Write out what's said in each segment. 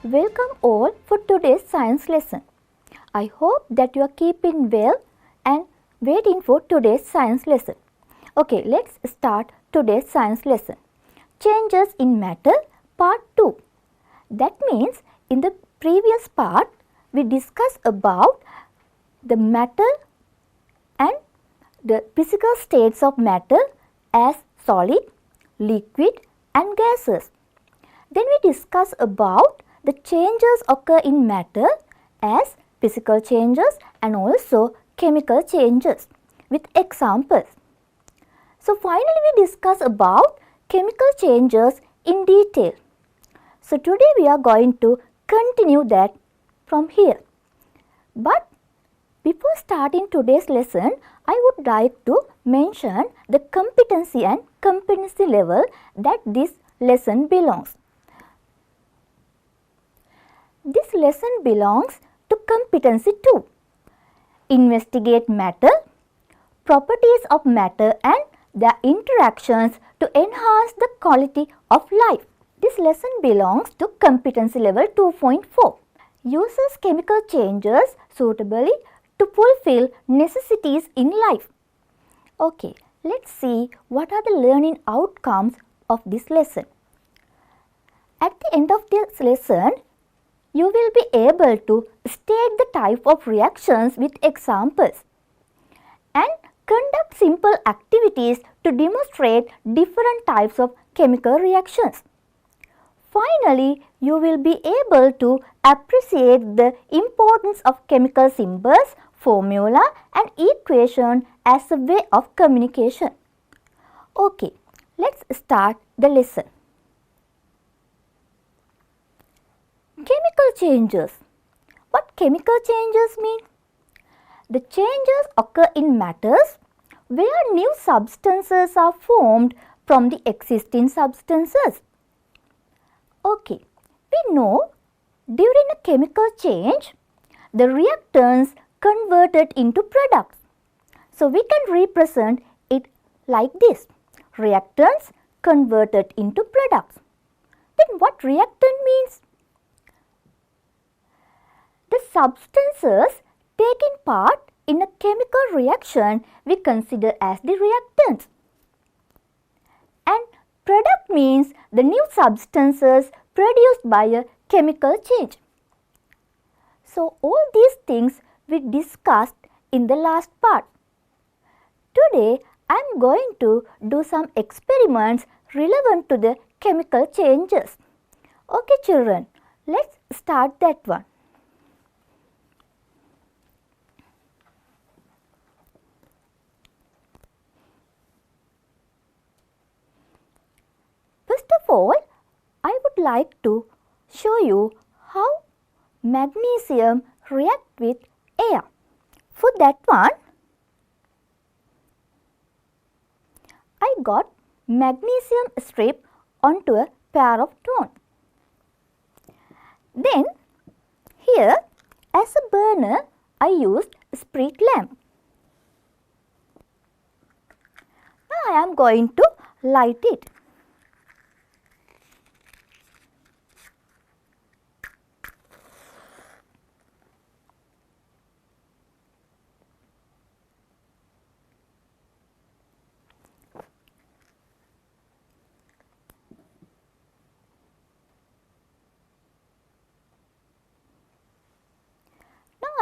Welcome all for today's science lesson. I hope that you are keeping well and waiting for today's science lesson. Okay, let's start today's science lesson. Changes in matter part 2. That means in the previous part we discussed about the matter and the physical states of matter as solid, liquid and gases. Then we discussed about the changes occur in matter as physical changes and also chemical changes with examples. So finally we discuss about chemical changes in detail. So today we are going to continue that from here. But before starting today's lesson, I would like to mention the competency and competency level that this lesson belongs. This lesson belongs to competency 2. Investigate matter, properties of matter and their interactions to enhance the quality of life. This lesson belongs to competency level 2.4. Uses chemical changes suitably to fulfill necessities in life. Okay, let's see what are the learning outcomes of this lesson. At the end of this lesson, you will be able to state the type of reactions with examples and conduct simple activities to demonstrate different types of chemical reactions. Finally, you will be able to appreciate the importance of chemical symbols, formula and equation as a way of communication. Okay, let's start the lesson. Chemical changes. What chemical changes mean? The changes occur in matters where new substances are formed from the existing substances. Okay, we know during a chemical change, the reactants converted into products. So we can represent it like this. Reactants converted into products. Then what reactant means? The substances taking part in a chemical reaction we consider as the reactants. And product means the new substances produced by a chemical change. So all these things we discussed in the last part. Today I am going to do some experiments relevant to the chemical changes. Okay children, let's start that one. First of all, I would like to show you how magnesium reacts with air. For that one, I got magnesium strip onto a pair of stones. Then, here as a burner, I used a spirit lamp. Now I am going to light it.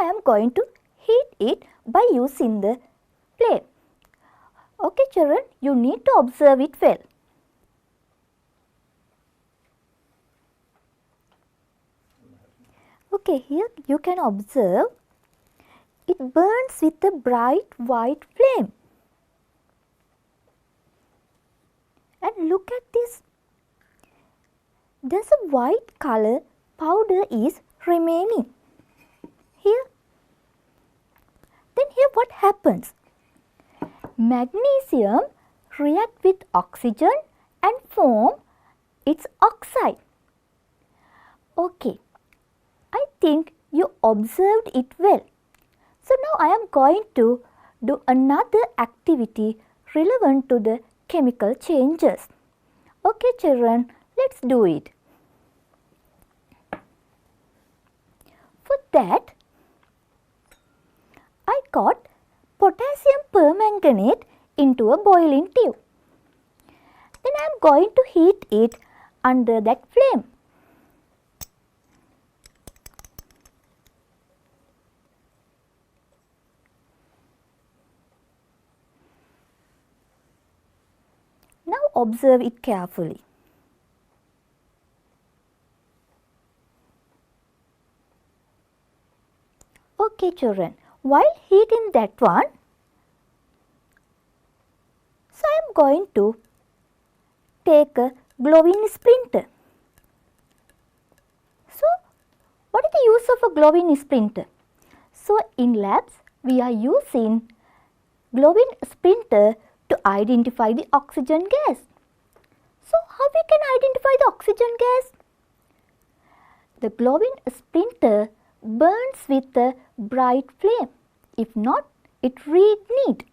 I am going to heat it by using the flame. Okay children, you need to observe it well. Okay, here you can observe it burns with a bright white flame. And look at this. There's a white color powder is remaining. Here. Then here what happens? Magnesium react with oxygen and form its oxide. Okay, I think you observed it well. So now I am going to do another activity relevant to the chemical changes. Okay children, let's do it. that I got potassium permanganate into a boiling tube. Then I am going to heat it under that flame. Now observe it carefully. Okay children, while heating that one, so I am going to take a glowing splinter. So what is the use of a glowing splinter? So in labs we are using glowing splinter to identify the oxygen gas. So how we can identify the oxygen gas? The glowing splinter burns with a bright flame. If not, it reignites.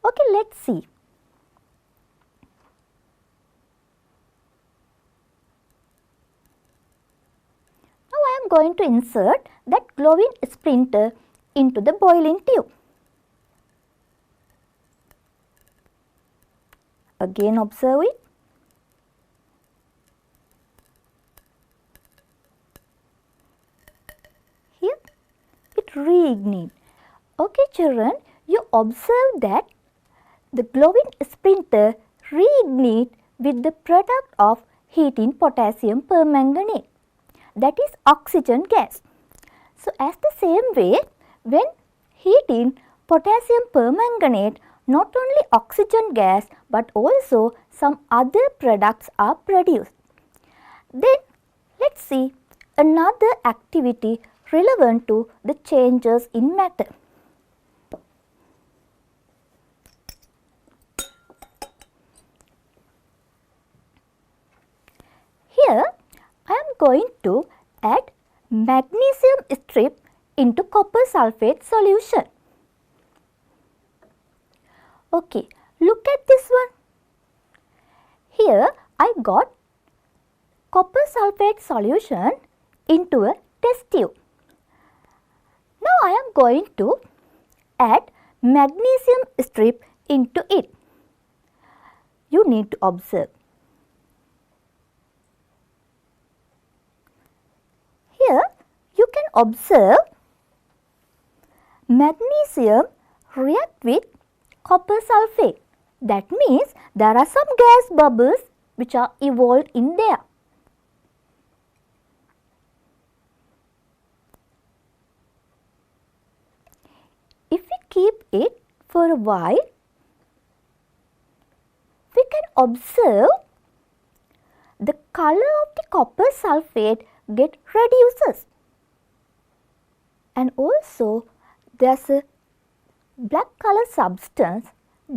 Okay, let's see. Now I am going to insert that glowing splinter into the boiling tube. Again observe it. Here it reignites. Okay children, you observe that the glowing splinter reignites with the product of heating potassium permanganate, that is oxygen gas. So as the same way, when heating potassium permanganate, not only oxygen gas but also some other products are produced. Then let's see another activity relevant to the changes in matter. Here I am going to add magnesium strip into copper sulfate solution. Okay, look at this one. Here I got copper sulfate solution into a test tube. Now I am going to add magnesium strip into it. You need to observe. Here you can observe magnesium react with copper sulfate. That means there are some gas bubbles which are evolved in there. If we keep it for a while, we can observe the color of the copper sulfate get reduces, and also there's a black color substance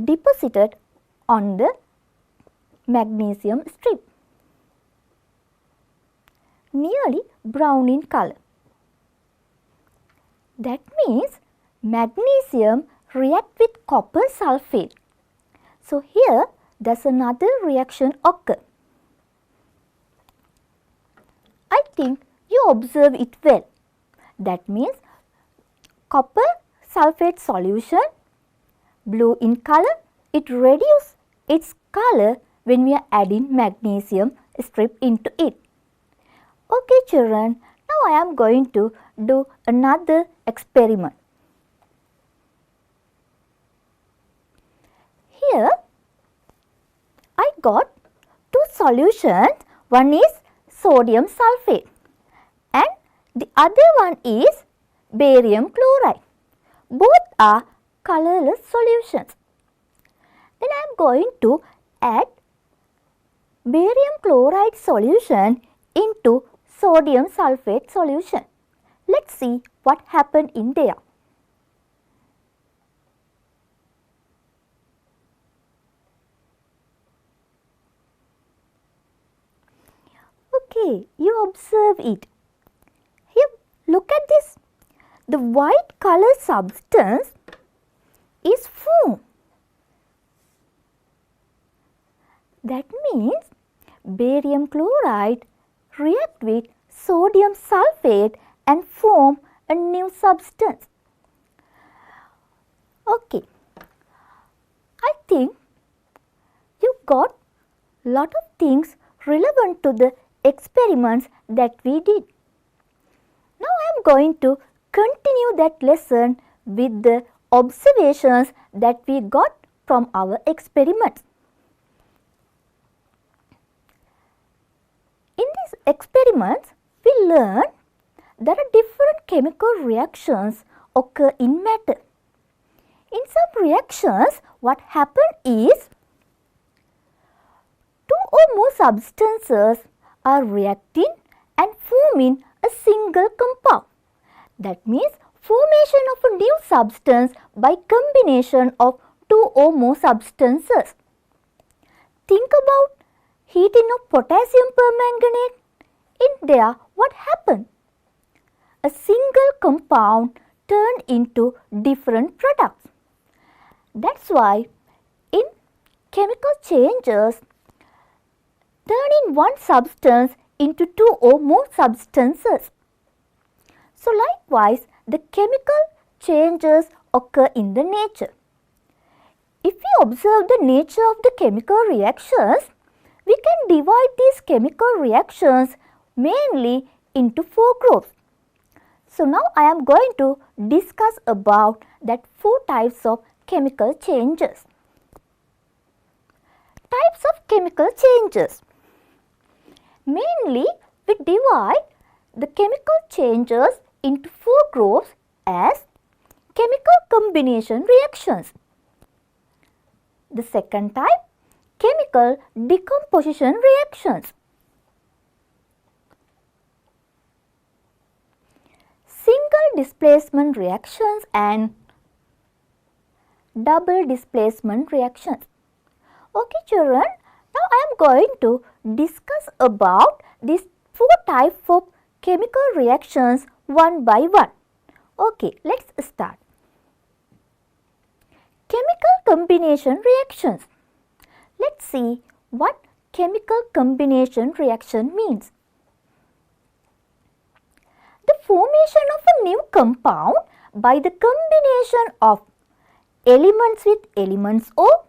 deposited on the magnesium strip, nearly brown in color. That means magnesium react with copper sulfate. So here there's another reaction occur. I think you observe it well. That means copper sulfate solution, blue in color, it reduces its color when we are adding magnesium strip into it. Okay children, now I am going to do another experiment. Here I got two solutions. One is sodium sulfate and the other one is barium chloride. Both are colorless solutions. Then I am going to add barium chloride solution into sodium sulfate solution. Let's see what happened in there. Okay, you observe it. Here, look at this. The white color substance is foam. That means barium chloride react with sodium sulfate and form a new substance. Okay, I think you got lot of things relevant to the experiments that we did. Now I am going to continue that lesson with the observations that we got from our experiments. In these experiments, we learned there are different chemical reactions occur in matter. In some reactions, what happens is two or more substances are reacting and forming a single compound. That means formation of a new substance by combination of two or more substances. Think about heating of potassium permanganate. In there, what happened? A single compound turned into different products. That's why in chemical changes, turning one substance into two or more substances. So likewise, the chemical changes occur in the nature. If we observe the nature of the chemical reactions, we can divide these chemical reactions mainly into four groups. So now I am going to discuss about that four types of chemical changes. Types of chemical changes. Mainly, we divide the chemical changes into four groups as chemical combination reactions. The second type, chemical decomposition reactions. Single displacement reactions and double displacement reactions. Okay children, now I am going to discuss about these four types of chemical reactions one by one. Okay, let's start. Chemical combination reactions. Let's see what chemical combination reaction means. The formation of a new compound by the combination of elements with elements O,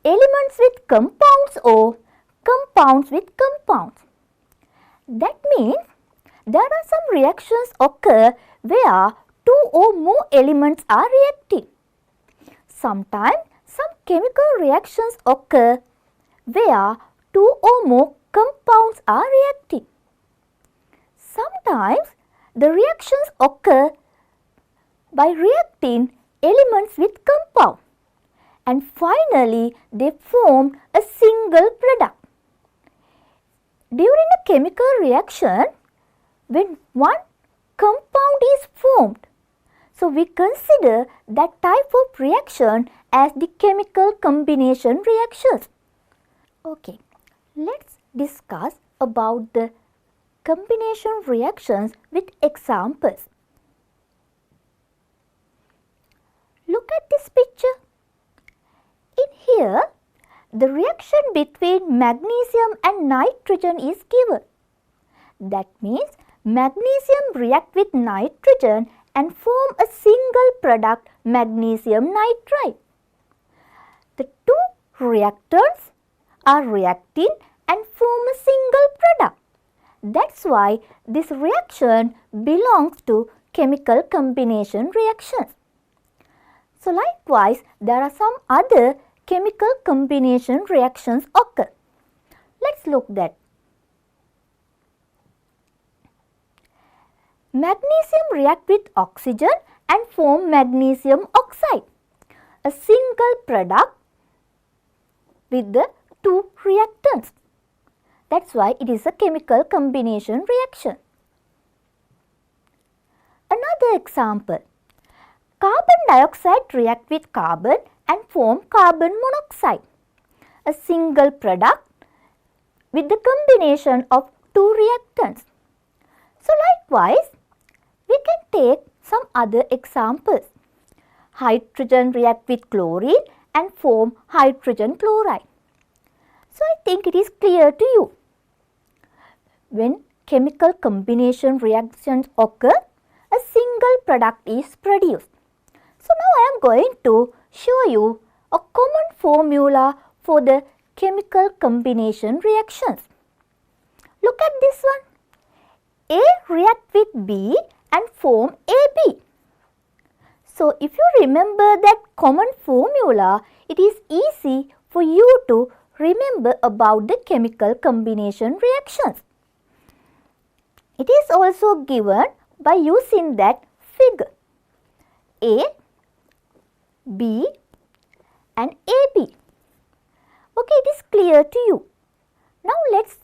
elements with compounds O, compounds with compounds. That means there are some reactions occur where two or more elements are reacting. Sometimes some chemical reactions occur where two or more compounds are reacting. Sometimes the reactions occur by reacting elements with compound, and finally they form a single product. During a chemical reaction, when one compound is formed, so we consider that type of reaction as the chemical combination reactions. Okay, let's discuss about the combination reactions with examples. Look at this picture. In here, the reaction between magnesium and nitrogen is given. That means magnesium react with nitrogen and form a single product, magnesium nitride. The two reactants are reacting and form a single product. That's why this reaction belongs to chemical combination reactions. So likewise, there are some other chemical combination reactions occur. Let's look that. Magnesium react with oxygen and form magnesium oxide, a single product with the two reactants. That's why it is a chemical combination reaction. Another example, carbon dioxide react with carbon and form carbon monoxide, a single product with the combination of two reactants. So likewise, we can take some other examples. Hydrogen react with chlorine and form hydrogen chloride. So I think it is clear to you. When chemical combination reactions occur, a single product is produced. So now I am going to show you a common formula for the chemical combination reactions. Look at this one. A react with B and form AB. So if you remember that common formula, it is easy for you to remember about the chemical combination reactions. It is also given by using that figure. A, B and AB. Okay, it is clear to you. Now let's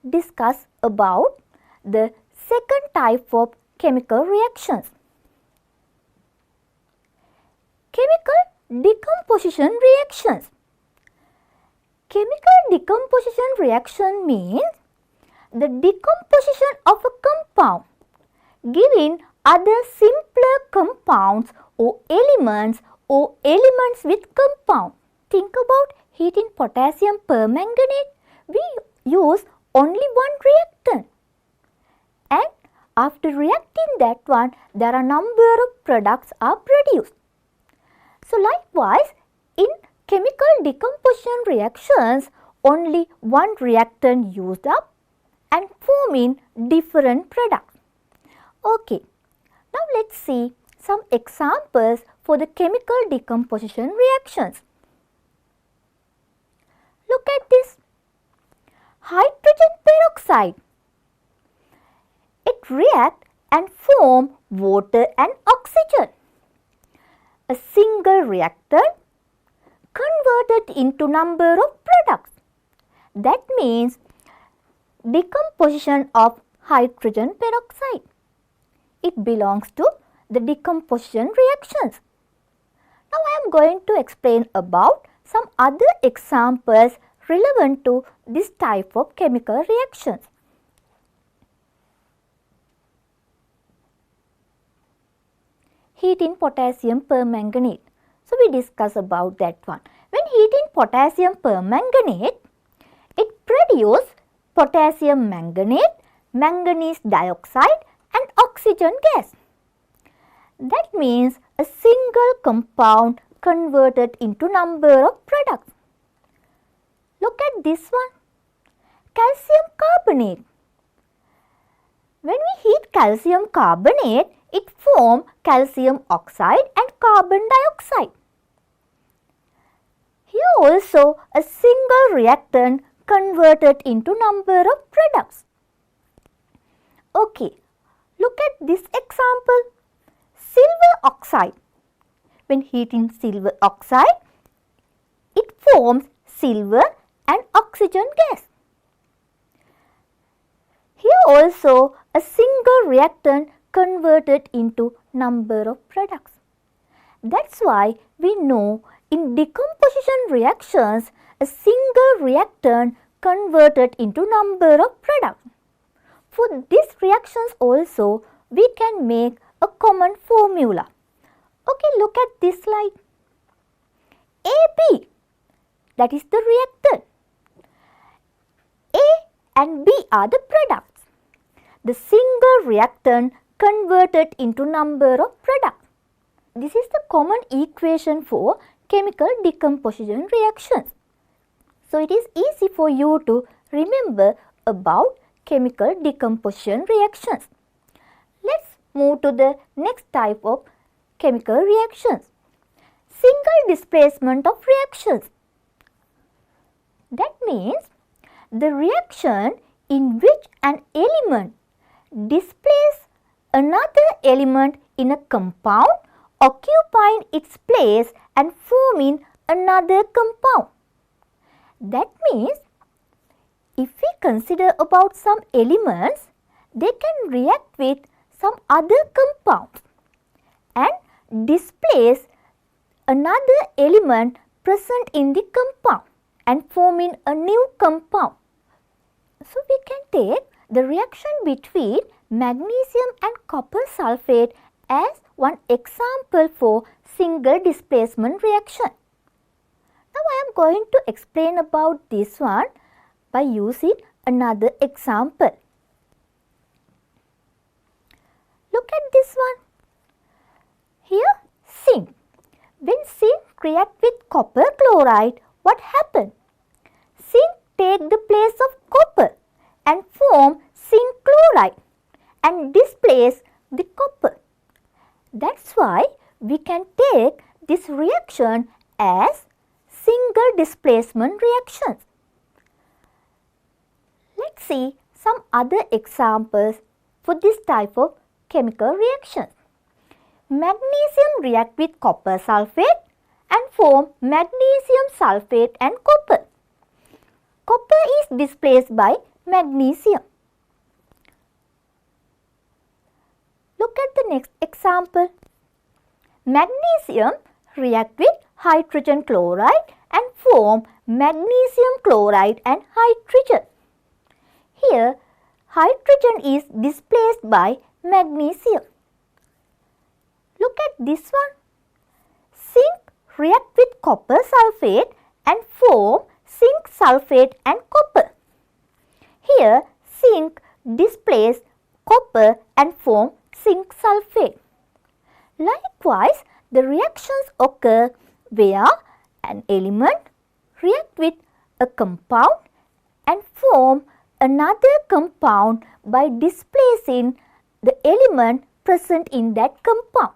discuss about the second type of chemical reactions. Chemical decomposition reactions. Chemical decomposition reaction means the decomposition of a compound giving other simpler compounds or elements with compound. Think about heating potassium permanganate. We use only one reactant, and after reacting that one, there are number of products are produced. So likewise, in chemical decomposition reactions, only one reactant used up and forming different products. Okay, now let's see some examples for the chemical decomposition reactions. Look at this. Hydrogen peroxide. It reacts and forms water and oxygen. A single reactant converted into number of products. That means decomposition of hydrogen peroxide. It belongs to the decomposition reactions. Now I am going to explain about some other examples relevant to this type of chemical reactions. Heating potassium permanganate. So we discuss about that one. When heating potassium permanganate, it produces potassium manganate, manganese dioxide and oxygen gas. That means a single compound converted into number of products. Look at this one. Calcium carbonate. When we heat calcium carbonate, it forms calcium oxide and carbon dioxide. Here also a single reactant converted into number of products. Okay, look at this example. Silver oxide. When heating silver oxide, it forms silver and oxygen gas. Here also a single reactant converted into number of products. That's why we know in decomposition reactions, a single reactant converted into number of products. For these reactions also, we can make a common formula. Okay, look at this slide. AB, that is the reactant. A and B are the products. The single reactant converted into number of products. This is the common equation for chemical decomposition reactions. So it is easy for you to remember about chemical decomposition reactions. Let's move to the next type of chemical reactions. Single displacement of reactions. That means the reaction in which an element displaces another element in a compound occupying its place and forming another compound. That means if we consider about some elements, they can react with some other compounds and displace another element present in the compound and forming a new compound. So we can take the reaction between magnesium and copper sulfate as one example for single displacement reaction. Now I am going to explain about this one by using another example. Look Look at this one. Here, zinc. When zinc react with copper chloride, what happens? Zinc take the place of copper and form zinc chloride and displace the copper. That's why we can take this reaction as single displacement reactions. Let's see some other examples for this type of chemical reaction. Magnesium react with copper sulfate and form magnesium sulfate and copper. Copper is displaced by magnesium. Look at the next example. Magnesium react with hydrogen chloride and form magnesium chloride and hydrogen. Here, hydrogen is displaced by magnesium. Look at this one. Zinc react with copper sulfate and form zinc sulfate and copper. Here, zinc displaces copper and form zinc sulfate. Likewise, the reactions occur where an element react with a compound and form another compound by displacing the element present in that compound.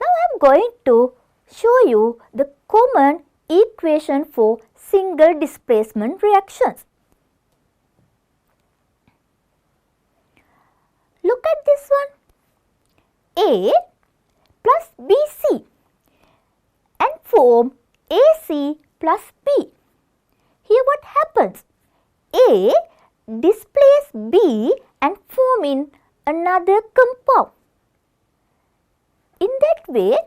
Now I am going to show you the common equation for single displacement reactions. Look at this one. A plus BC and form AC plus B. Here what happens? A displaces B and forming another compound. In that way,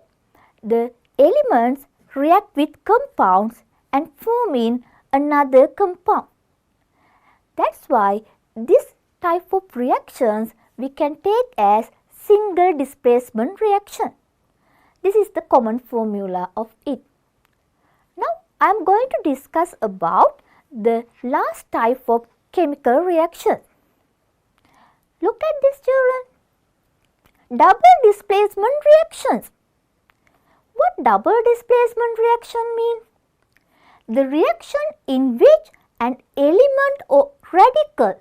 the elements react with compounds and forming another compound. That's why this type of reactions we can take as single displacement reaction. This is the common formula of it. Now, I am going to discuss about the last type of chemical reaction. Look at this, children. Double displacement reactions. What double displacement reaction means? The reaction in which an element or radical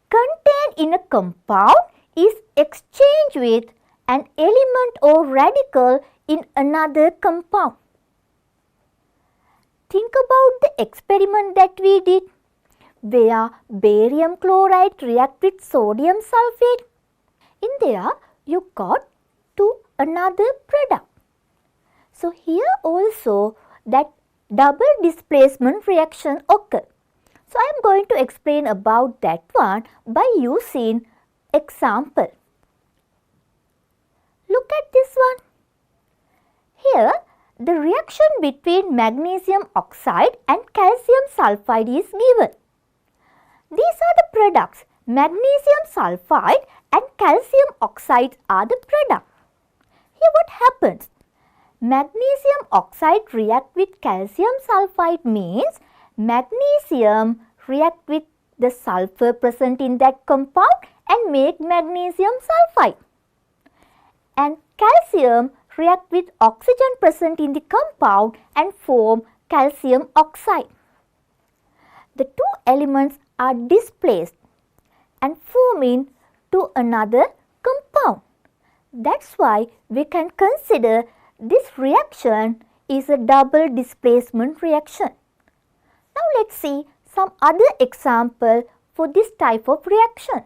contained in a compound is exchanged with an element or radical in another compound. Think about the experiment that we did where barium chloride react with sodium sulfate. In there, you got to another product. So, here also that double displacement reaction occur. So, I am going to explain about that one by using example. Look at this one. Here, the reaction between magnesium oxide and calcium sulfide is given. These are the products. Magnesium sulfide and calcium oxide are the products. Here what happens? Magnesium oxide react with calcium sulfide means magnesium react with the sulfur present in that compound and make magnesium sulfide. And calcium react with oxygen present in the compound and form calcium oxide. The two elements are displaced and forming to another compound. That's why we can consider this reaction is a double displacement reaction. Now let's see some other example for this type of reaction.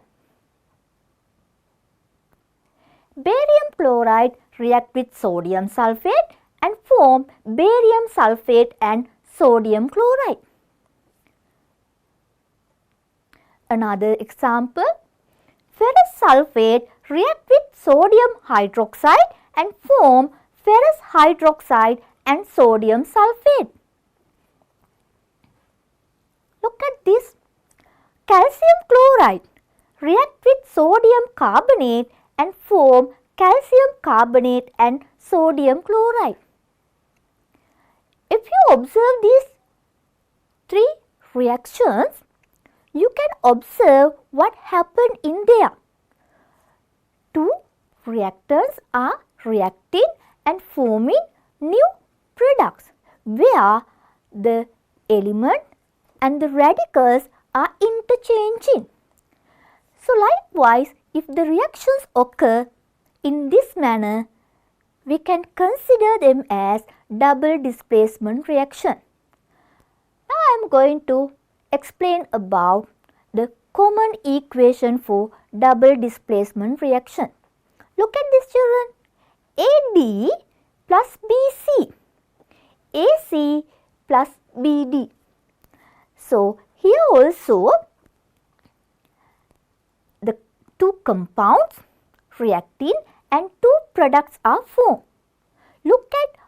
Barium chloride react with sodium sulfate and form barium sulfate and sodium chloride. Another example, ferrous sulfate react with sodium hydroxide and form ferrous hydroxide and sodium sulfate. Look at this. Calcium chloride react with sodium carbonate and form calcium carbonate and sodium chloride. If you observe these three reactions, you can observe what happened in there. reactants are reacting and forming new products where the element and the radicals are interchanging. So likewise, if the reactions occur in this manner, we can consider them as double displacement reaction. Now I am going to explain about the common equation for double displacement reaction. Look at this, children. AD plus BC, AC plus BD. So here also the two compounds reacting and two products are formed. Look at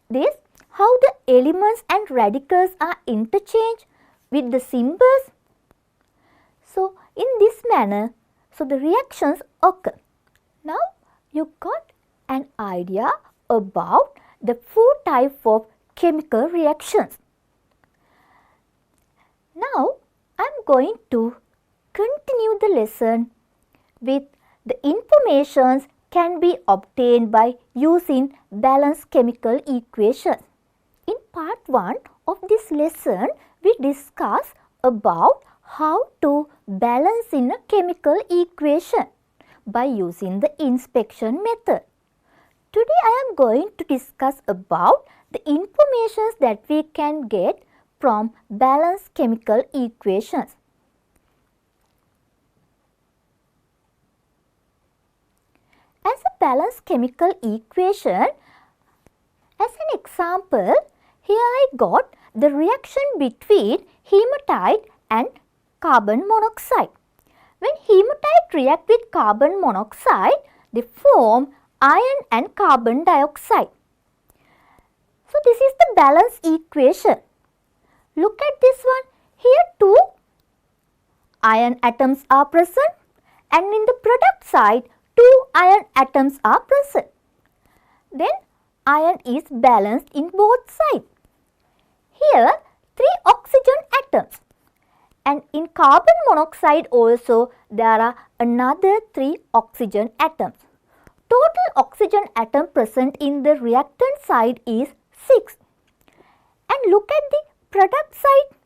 this, how the elements and radicals are interchanged with the symbols. So in this manner, so the reactions occur. Now you got an idea about the four types of chemical reactions. Now I am going to continue the lesson with the informations can be obtained by using balanced chemical equations. In part 1 of this lesson, we discuss about how to balance in a chemical equation by using the inspection method. Today I am going to discuss about the informations that we can get from balanced chemical equations. As a balanced chemical equation, as an example, here I got the reaction between hematite and carbon monoxide. When hematite react with carbon monoxide, they form iron and carbon dioxide. So this is the balanced equation. Look at this one. Here two iron atoms are present and in the product side two iron atoms are present. Then iron is balanced in both sides. Here 3 oxygen atoms, and in carbon monoxide also there are another 3 oxygen atoms. Total oxygen atom present in the reactant side is 6. And look at the product side.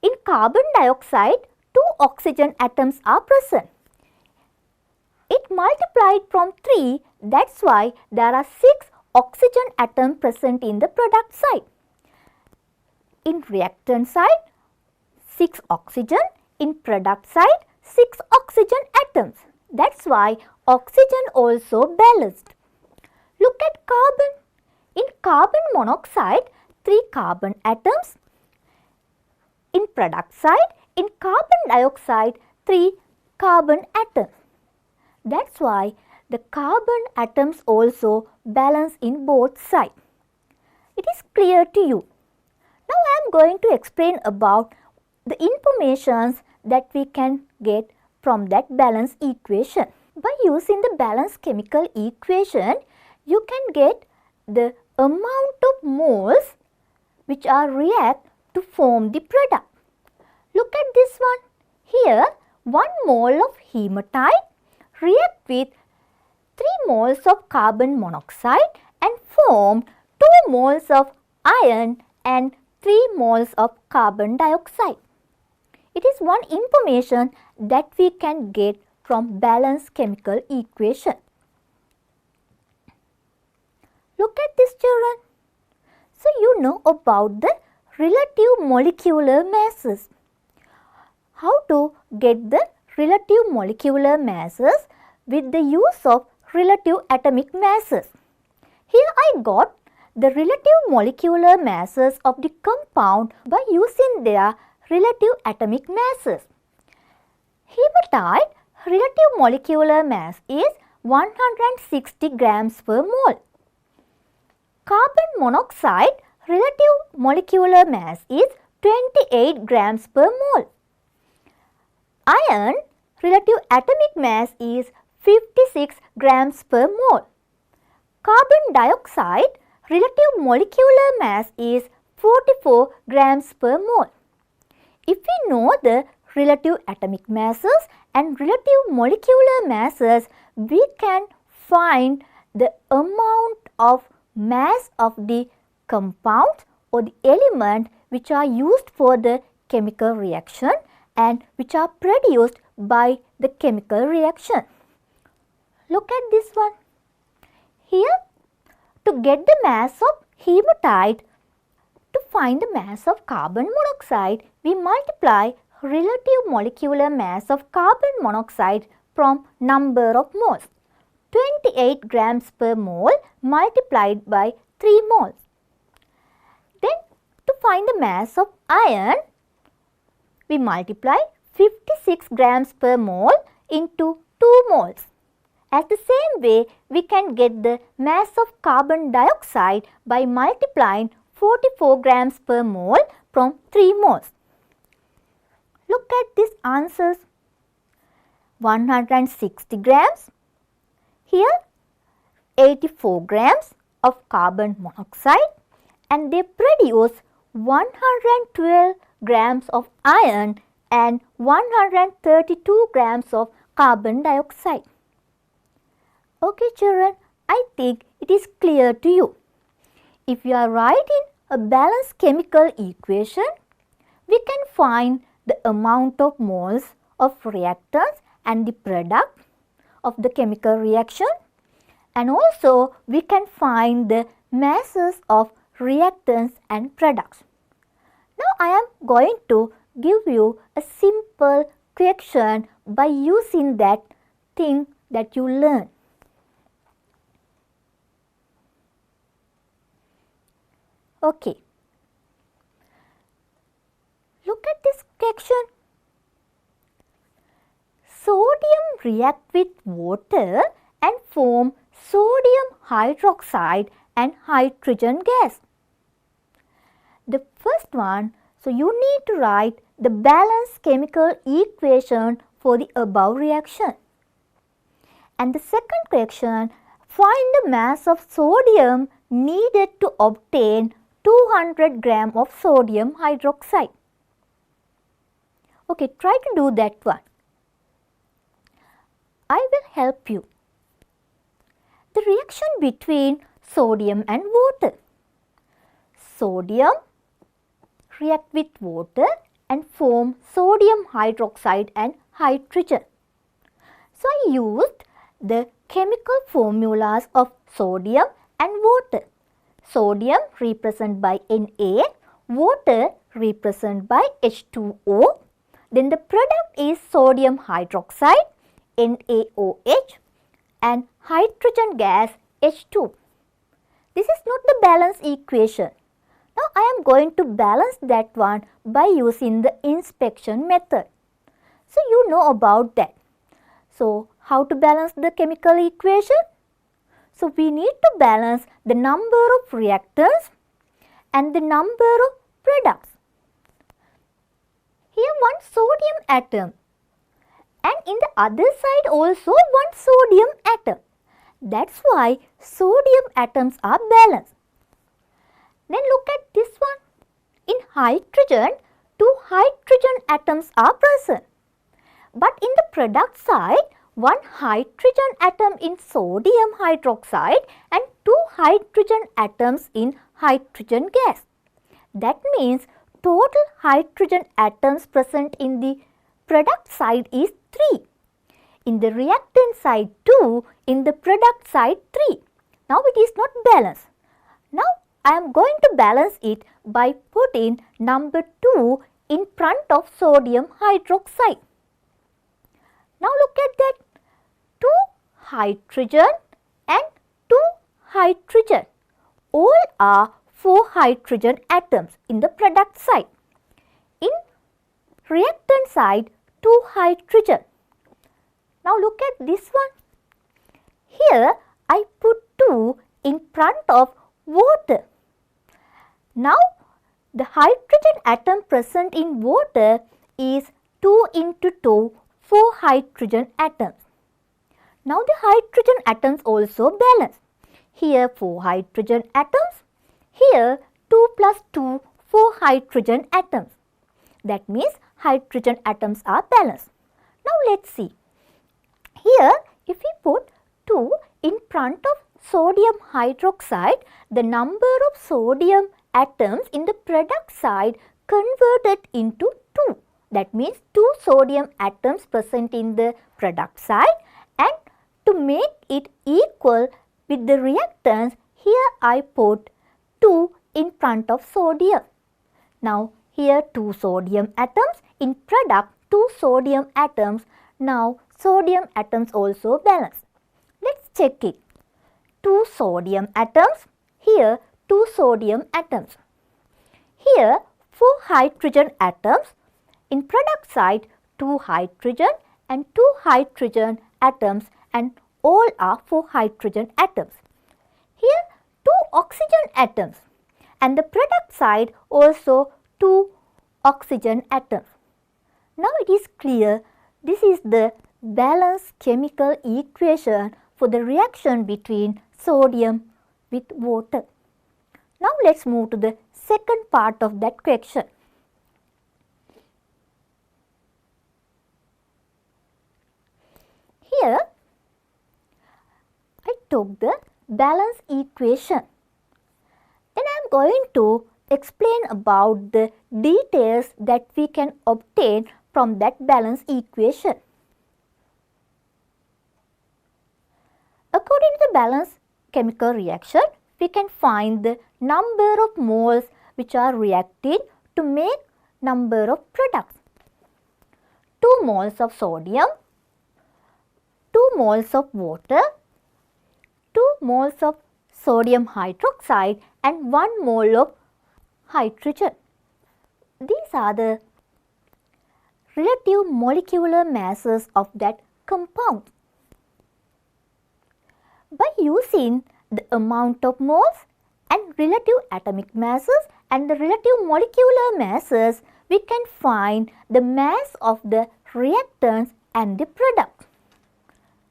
In carbon dioxide 2 oxygen atoms are present. It multiplied from 3, that's why there are 6 oxygen atoms present in the product side. In reactant side 6 oxygen, in product side 6 oxygen atoms. That's why oxygen also balanced. Look at carbon. In carbon monoxide 3 carbon atoms. In product side, in carbon dioxide 3 carbon atoms. That's why the carbon atoms also balance in both sides. It is clear to you. Now I am going to explain about the informations that we can get from that balance equation. By using the balanced chemical equation, you can get the amount of moles which are react to form the product. Look at this one. Here 1 mole of hematite react with 3 moles of carbon monoxide and form 2 moles of iron and 3 moles of carbon dioxide. It is one information that we can get from balanced chemical equation. Look at this, children. So you know about the relative molecular masses. How to get the relative molecular masses with the use of relative atomic masses. Here I got the relative molecular masses of the compound by using their relative atomic masses. Hematite relative molecular mass is 160 grams per mole. Carbon monoxide relative molecular mass is 28 grams per mole. Iron relative atomic mass is 56 grams per mole. Carbon dioxide relative molecular mass is 44 grams per mole. If we know the relative atomic masses and relative molecular masses, we can find the amount of mass of the compounds or the element which are used for the chemical reaction and which are produced by the chemical reaction. Look at this one. Here, to get the mass of hematite, to find the mass of carbon monoxide, we multiply relative molecular mass of carbon monoxide from number of moles. 28 grams per mole multiplied by 3 moles. Then, to find the mass of iron, we multiply 56 grams per mole into 2 moles. As the same way, we can get the mass of carbon dioxide by multiplying 44 grams per mole from 3 moles. Look at these answers. 160 grams. Here, 84 grams of carbon monoxide, and they produce 112 grams of iron and 132 grams of carbon dioxide. Okay children, I think it is clear to you. If you are writing a balanced chemical equation, we can find the amount of moles of reactants and the product of the chemical reaction, and also we can find the masses of reactants and products. Now I am going to give you a simple question by using that thing that you learn. Okay. Look at this question. Sodium react with water and form sodium hydroxide and hydrogen gas. The first one, so you need to write the balanced chemical equation for the above reaction. And the second question, find the mass of sodium needed to obtain 200 grams of sodium hydroxide. Okay, try to do that one. I will help you. The reaction between sodium and water. Sodium react with water and form sodium hydroxide and hydrogen. So I used the chemical formulas of sodium and water. Sodium represented by Na, water represented by H2O. Then the product is sodium hydroxide, NaOH, and hydrogen gas H2. This is not the balanced equation. Now I am going to balance that one by using the inspection method. So you know about that. So how to balance the chemical equation? So we need to balance the number of reactants and the number of products. Here one sodium atom, and in the other side also one sodium atom. That's why sodium atoms are balanced. Then look at this one. In hydrogen, 2 hydrogen atoms are present. But in the product side, 1 hydrogen atom in sodium hydroxide and 2 hydrogen atoms in hydrogen gas. That means total hydrogen atoms present in the product side is 3. In the reactant side 2, in the product side 3. Now it is not balanced. Now I am going to balance it by putting number 2 in front of sodium hydroxide. Now look at that. 2 hydrogen and 2 hydrogen. All are 4 hydrogen atoms in the product side. In reactant side, 2 hydrogen. Now look at this one. Here I put 2 in front of water. Now the hydrogen atom present in water is 2 into 2, 4 hydrogen atoms. Now the hydrogen atoms also balance. Here 4 hydrogen atoms. Here 2 plus 2, 4 hydrogen atoms. That means hydrogen atoms are balanced. Now let's see. Here if we put 2 in front of sodium hydroxide, the number of sodium atoms in the product side converted into 2. That means 2 sodium atoms present in the product side, and to make it equal with the reactants, here I put 2 in front of sodium. Now here 2 sodium atoms, in product 2 sodium atoms. Now sodium atoms also balance. Let's check it. 2 sodium atoms, here 2 sodium atoms. Here 4 hydrogen atoms, in product side 2 hydrogen and 2 hydrogen atoms, and all are 4 hydrogen atoms. Here 2 oxygen atoms, and the product side also 2 oxygen atoms. Now it is clear this is the balanced chemical equation for the reaction between sodium with water. Now let's move to the second part of that question. Here I took the balance equation. Then I am going to explain about the details that we can obtain from that balance equation. According to the balance chemical reaction, we can find the number of moles which are reacting to make number of products. 2 moles of sodium, 2 moles of water, 2 moles of sodium hydroxide, and 1 mole of hydrogen. These are the relative molecular masses of that compound. By using the amount of moles and relative atomic masses and the relative molecular masses, we can find the mass of the reactants and the product.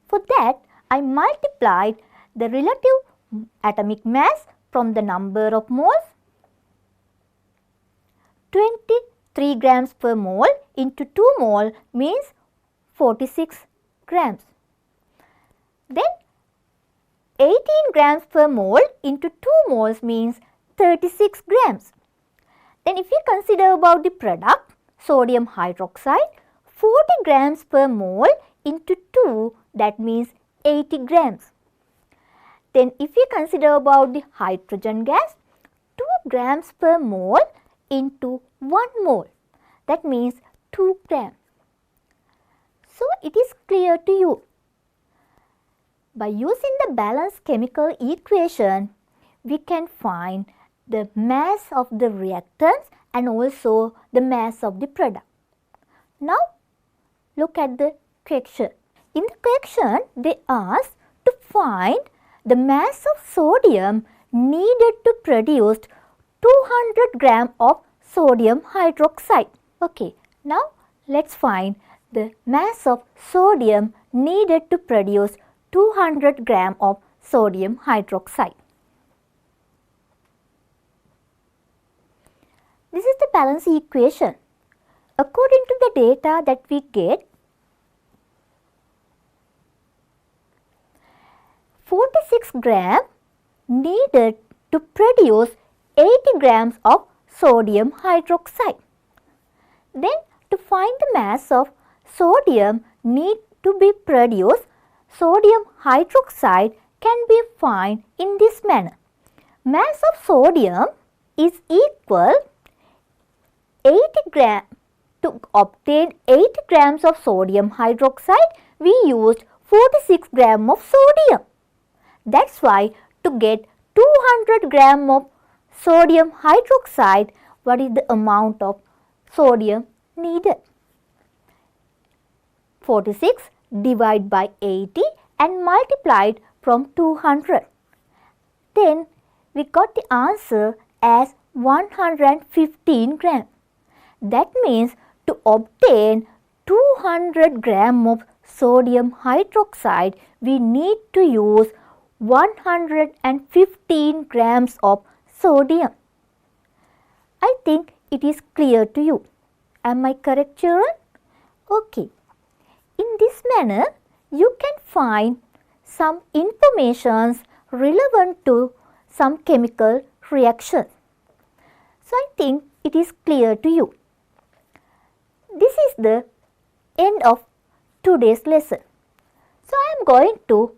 For that, I multiplied the relative atomic mass from the number of moles. 23 grams per mole into 2 mole means 46 grams. Then 18 grams per mole into 2 moles means 36 grams. Then if we consider about the product, sodium hydroxide, 40 grams per mole into 2, that means 80 grams. Then if we consider about the hydrogen gas, 2 grams per mole into 1 mole, that means 2 grams. So it is clear to you. By using the balanced chemical equation, we can find the mass of the reactants and also the mass of the product. Now look at the question. In the question, they ask to find the mass of sodium needed to produce 200 grams of sodium hydroxide. Okay, now let's find the mass of sodium needed to produce 200 grams of sodium hydroxide. This is the balance equation. According to the data that we get, 46 grams needed to produce 80 grams of sodium hydroxide. Then to find the mass of sodium need to be produced, sodium hydroxide can be found in this manner. Mass of sodium is equal 80 grams. To obtain 80 grams of sodium hydroxide, we used 46 grams of sodium. That's why to get 200 grams of sodium hydroxide, what is the amount of sodium needed? 46 divided by 80 and multiplied from 200. Then we got the answer as 115 grams. That means to obtain 200 grams of sodium hydroxide, we need to use 115 grams of sodium. I think it is clear to you. Am I correct, children? Okay. In this manner, you can find some informations relevant to some chemical reactions. So I think it is clear to you. This is the end of today's lesson. So I am going to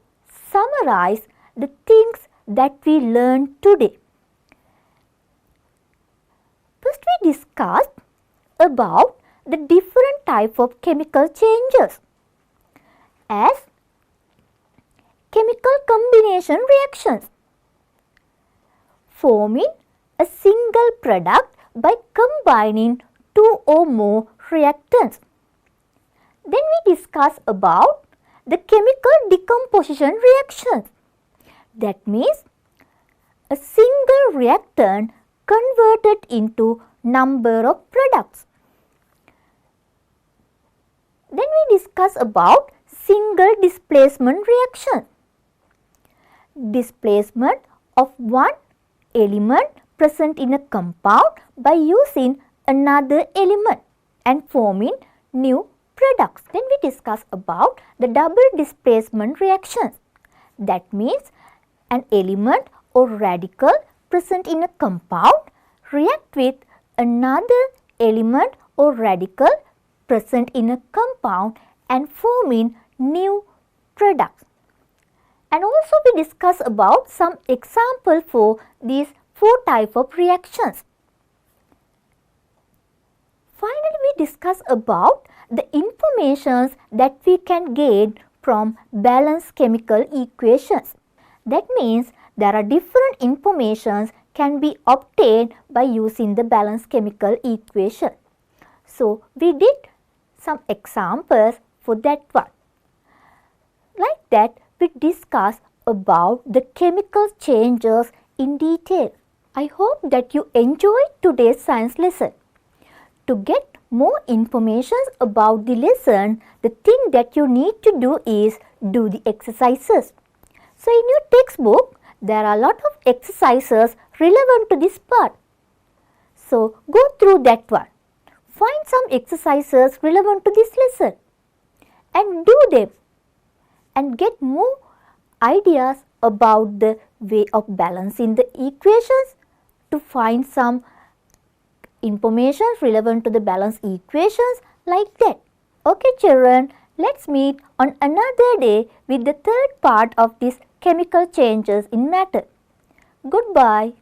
summarize the things that we learned today. First we discussed about the different types of chemical changes as chemical combination reactions, forming a single product by combining two or more reactants. Then we discuss about the chemical decomposition reactions. That means a single reactant converted into number of products. Then we discuss about single displacement reaction. Displacement of one element present in a compound by using another element and forming new products. Then we discuss about the double displacement reactions. That means an element or radical present in a compound react with another element or radical present in a compound and forming new products. And also we discuss about some example for these four types of reactions. Finally, we discuss about the informations that we can gain from balanced chemical equations. That means there are different informations can be obtained by using the balanced chemical equation. So we did some examples for that one. Like that, we discussed about the chemical changes in detail. I hope that you enjoyed today's science lesson. To get more information about the lesson, the thing that you need to do is do the exercises. So in your textbook, there are a lot of exercises relevant to this part. So go through that one. Find some exercises relevant to this lesson and do them and get more ideas about the way of balancing the equations to find some information relevant to the balance equations like that. Okay children, let's meet on another day with the third part of this chemical changes in matter. Goodbye.